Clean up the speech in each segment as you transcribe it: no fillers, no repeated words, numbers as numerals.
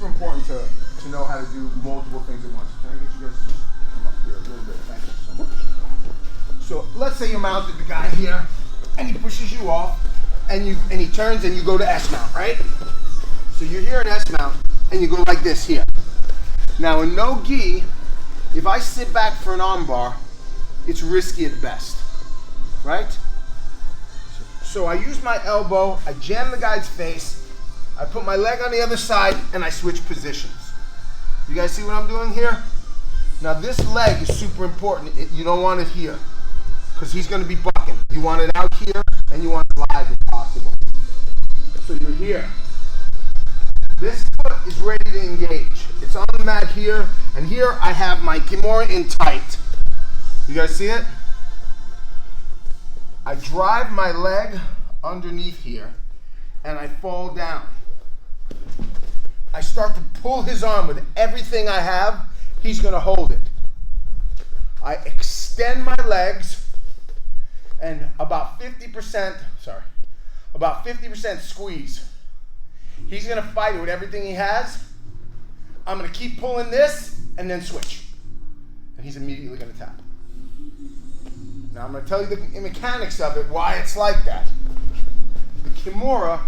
super important to know how to do multiple things at once. Can I get you guys to come up here a little bit? Thank you so much. So let's say you mounted the guy here, and he pushes you off, and he turns and you go to S mount, right? So you're here in S mount, and you go like this here. Now in no gi, if I sit back for an arm bar, it's risky at best, right? So I use my elbow, I jam the guy's face, I put my leg on the other side, and I switch positions. You guys see what I'm doing here? Now this leg is super important. You don't want it here, because he's going to be bucking. You want it out here, and you want it live if possible. So you're here. This foot is ready to engage. It's on the mat here, and here I have my Kimura in tight. You guys see it? I drive my leg underneath here, and I fall down. I start to pull his arm with everything I have. He's going to hold it. I extend my legs, and about 50% squeeze. He's going to fight it with everything he has. I'm going to keep pulling this and then switch. And he's immediately going to tap. Now I'm going to tell you the mechanics of it, why it's like that. The Kimura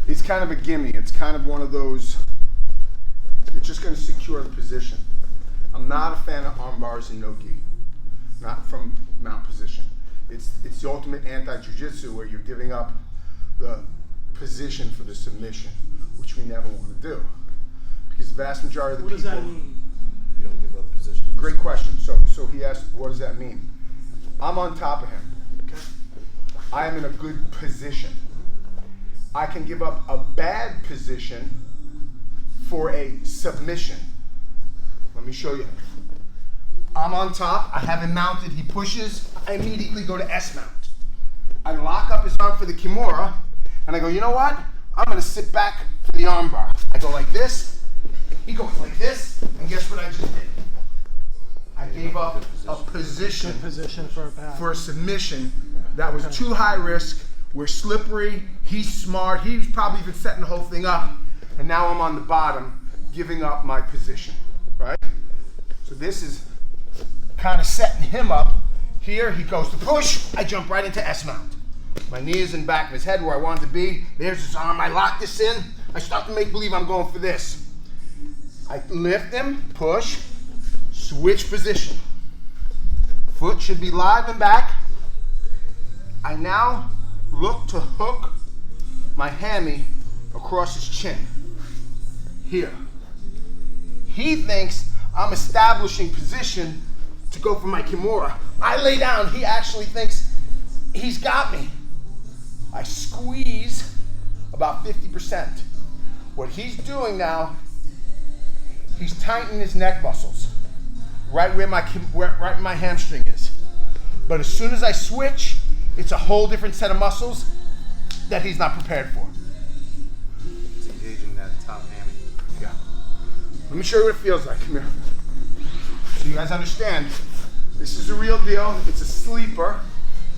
is kind of a gimme. It's kind of one of those, it's just going to secure the position. I'm not a fan of arm bars in no-gi, not from mount position. It's the ultimate anti-jiu-jitsu where you're giving up the position for the submission, which we never want to do. Because the vast majority of the people... What does that mean? You don't give up position. Great question. So he asked, what does that mean? I'm on top of him. Okay. I am in a good position. I can give up a bad position for a submission. Let me show you. I'm on top. I have him mounted. He pushes. I immediately go to S mount. I lock up his arm for the Kimura, and I go, you know what? I'm going to sit back for the arm bar. I go like this. He goes like this, and guess what I just did? I gave up a position for a submission that was too high risk. We're slippery. He's smart. He was probably even setting the whole thing up. And now I'm on the bottom, giving up my position, right? So this is kind of setting him up. Here he goes to push. I jump right into S mount. My knee is in the back of his head where I wanted to be. There's his arm. I lock this in. I start to make believe I'm going for this. I lift him, push, switch position. Foot should be live and back. I now look to hook my hammy across his chin. Here. He thinks I'm establishing position to go for my Kimura. I lay down. He actually thinks he's got me. I squeeze about 50%. What he's doing now, he's tightening his neck muscles, right where my hamstring is. But as soon as I switch, it's a whole different set of muscles that he's not prepared for. It's engaging that top hammy. Yeah. Let me show you what it feels like. Come here. So you guys understand, this is a real deal. It's a sleeper.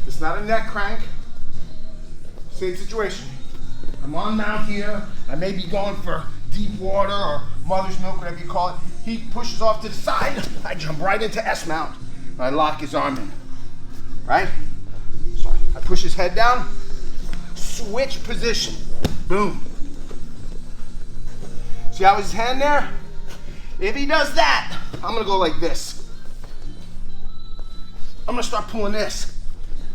It's not a neck crank. Same situation. I'm on mount here. I may be going for deep water or mother's milk, whatever you call it. He pushes off to the side. I jump right into S mount. And I lock his arm in. Right? Sorry. I push his head down. Switch position. Boom. See how his hand there? If he does that, I'm going to go like this. I'm going to start pulling this.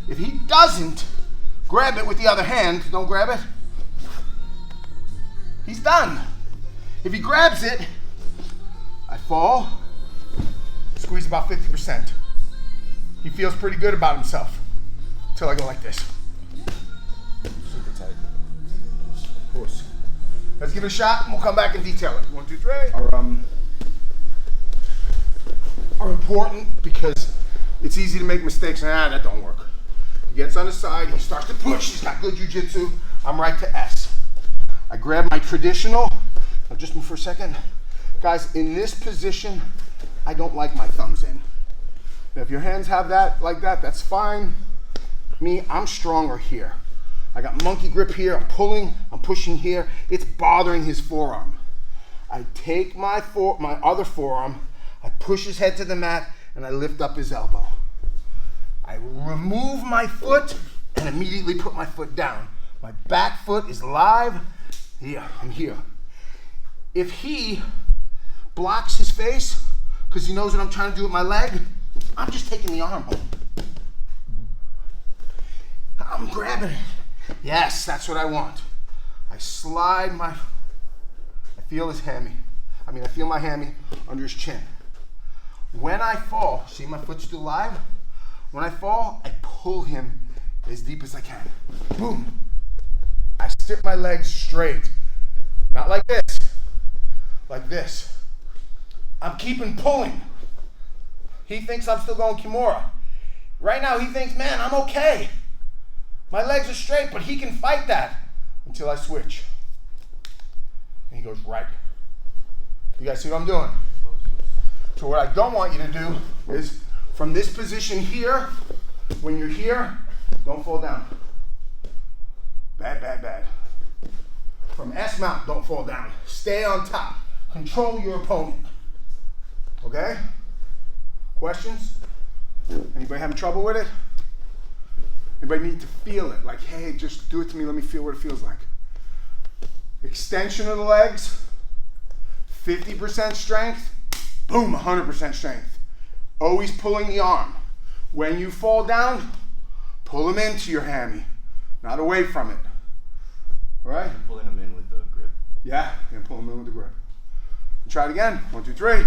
If he doesn't grab it with the other hand, don't grab it, he's done. If he grabs it, I fall, squeeze about 50%. He feels pretty good about himself until I go like this. Super tight. Of course. Let's give it a shot and we'll come back and detail it. 1, 2, 3. Are important because it's easy to make mistakes. That don't work. He gets on the side, he starts to push, he's got good jiu-jitsu. I'm right to S. I grab my traditional. Now just move for a second. Guys, in this position, I don't like my thumbs in. Now if your hands have that like that, that's fine. Me, I'm stronger here. I got monkey grip here, I'm pulling, I'm pushing here. It's bothering his forearm. I take my other forearm, I push his head to the mat, and I lift up his elbow. I remove my foot and immediately put my foot down. My back foot is live. Here, I'm here. If he blocks his face because he knows what I'm trying to do with my leg, I'm just taking the arm home. I'm grabbing it. Yes, that's what I want. I slide I feel his hammy. I feel my hammy under his chin. When I fall, see my foot's still live? When I fall, I pull him as deep as I can. Boom. I strip my legs straight. Not like this. Like this. I'm keeping pulling. He thinks I'm still going Kimura. Right now he thinks, man, I'm okay. My legs are straight, but he can fight that until I switch. And he goes right. You guys see what I'm doing? So what I don't want you to do is from this position here, when you're here, don't fall down. Bad, bad, bad. From S mount, don't fall down. Stay on top. Control your opponent. Okay? Questions? Anybody having trouble with it? Anybody need to feel it? Like, hey, just do it to me. Let me feel what it feels like. Extension of the legs. 50% strength. Boom, 100% strength. Always pulling the arm. When you fall down, pull them into your hammy, not away from it. All right? Pulling them in with the grip. Yeah, and pull them in with the grip. Try it again. 1, 2, 3.